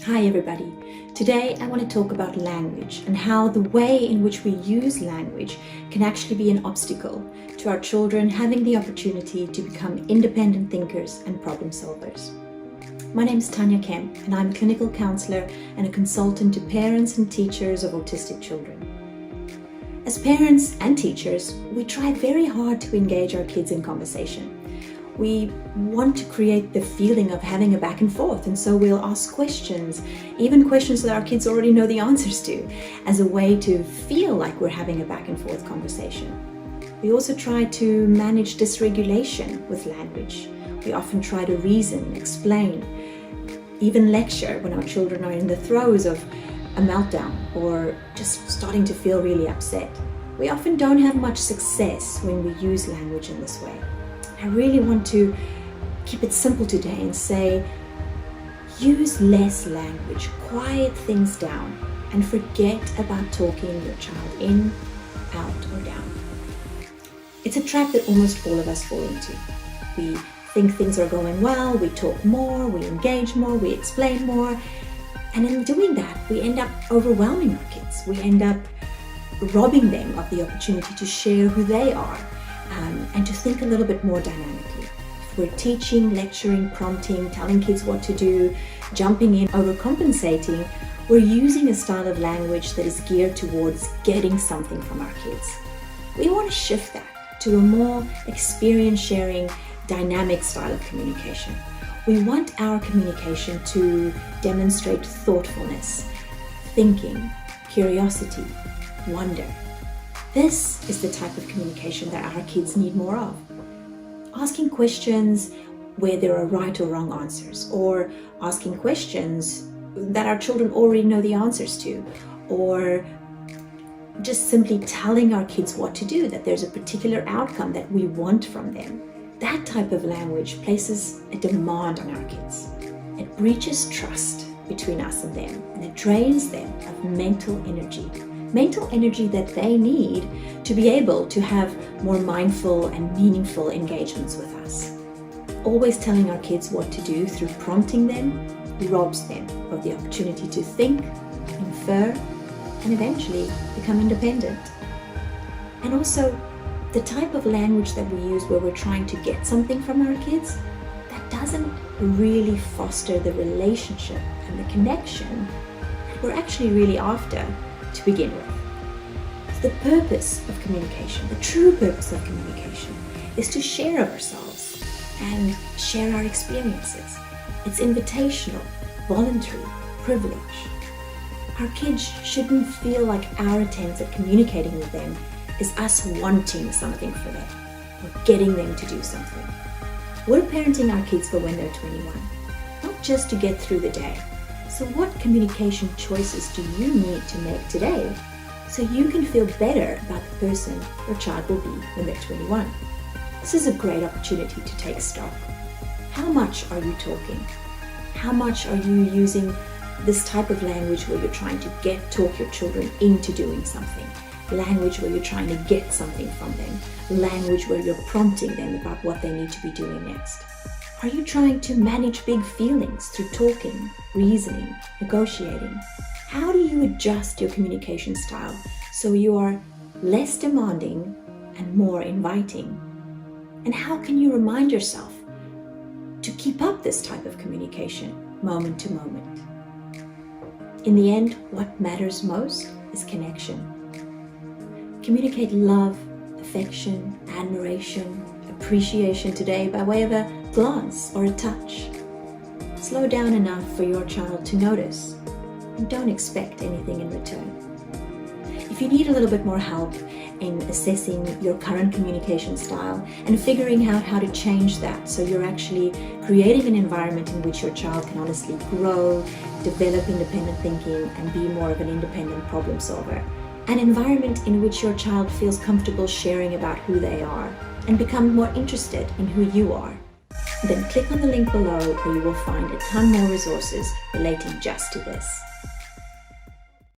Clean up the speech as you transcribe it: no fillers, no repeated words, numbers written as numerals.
Hi everybody. Today I want to talk about language and how the way in which we use language can actually be an obstacle to our children having the opportunity to become independent thinkers and problem solvers. My name is Tanya Kemp and I'm a clinical counselor and a consultant to parents and teachers of autistic children. As parents and teachers, we try very hard to engage our kids in conversation. We want to create the feeling of having a back and forth, and so we'll ask questions, even questions that our kids already know the answers to, as a way to feel like we're having a back and forth conversation. We also try to manage dysregulation with language. We often try to reason, explain, even lecture when our children are in the throes of a meltdown or just starting to feel really upset. We often don't have much success when we use language in this way. I really want to keep it simple today and say, use less language, quiet things down, and forget about talking your child in, out, or down. It's a trap that almost all of us fall into. We think things are going well, we talk more, we engage more, we explain more, and in doing that, we end up overwhelming our kids. We end up robbing them of the opportunity to share who they are. And to think a little bit more dynamically. If we're teaching, lecturing, prompting, telling kids what to do, jumping in, overcompensating, we're using a style of language that is geared towards getting something from our kids. We want to shift that to a more experience-sharing, dynamic style of communication. We want our communication to demonstrate thoughtfulness, thinking, curiosity, wonder. This is the type of communication that our kids need more of. Asking questions where there are right or wrong answers, or asking questions that our children already know the answers to, or just simply telling our kids what to do, that there's a particular outcome that we want from them. That type of language places a demand on our kids. It breaches trust between us and them, and it drains them of mental energy that they need to be able to have more mindful and meaningful engagements with us. Always telling our kids what to do through prompting them robs them of the opportunity to think, infer, and eventually become independent. And also, the type of language that we use where we're trying to get something from our kids, that doesn't really foster the relationship and the connection that we're actually really after to begin with. So the purpose of communication, the true purpose of communication, is to share of ourselves and share our experiences. It's invitational, voluntary, privilege. Our kids shouldn't feel like our attempt at communicating with them is us wanting something for them or getting them to do something. We're parenting our kids for when they're 21, not just to get through the day. So what communication choices do you need to make today so you can feel better about the person your child will be when they're 21? This is a great opportunity to take stock. How much are you talking? How much are you using this type of language where you're trying to talk your children into doing something? Language where you're trying to get something from them? Language where you're prompting them about what they need to be doing next? Are you trying to manage big feelings through talking, reasoning, negotiating? How do you adjust your communication style so you are less demanding and more inviting? And how can you remind yourself to keep up this type of communication moment to moment? In the end, what matters most is connection. Communicate love, affection, admiration, appreciation today by way of a glance or a touch. Slow down enough for your child to notice, and don't expect anything in return. If you need a little bit more help in assessing your current communication style and figuring out how to change that so you're actually creating an environment in which your child can honestly grow, develop independent thinking, and be more of an independent problem solver, an environment in which your child feels comfortable sharing about who they are and become more interested in who you are, then click on the link below where you will find a ton more resources relating just to this.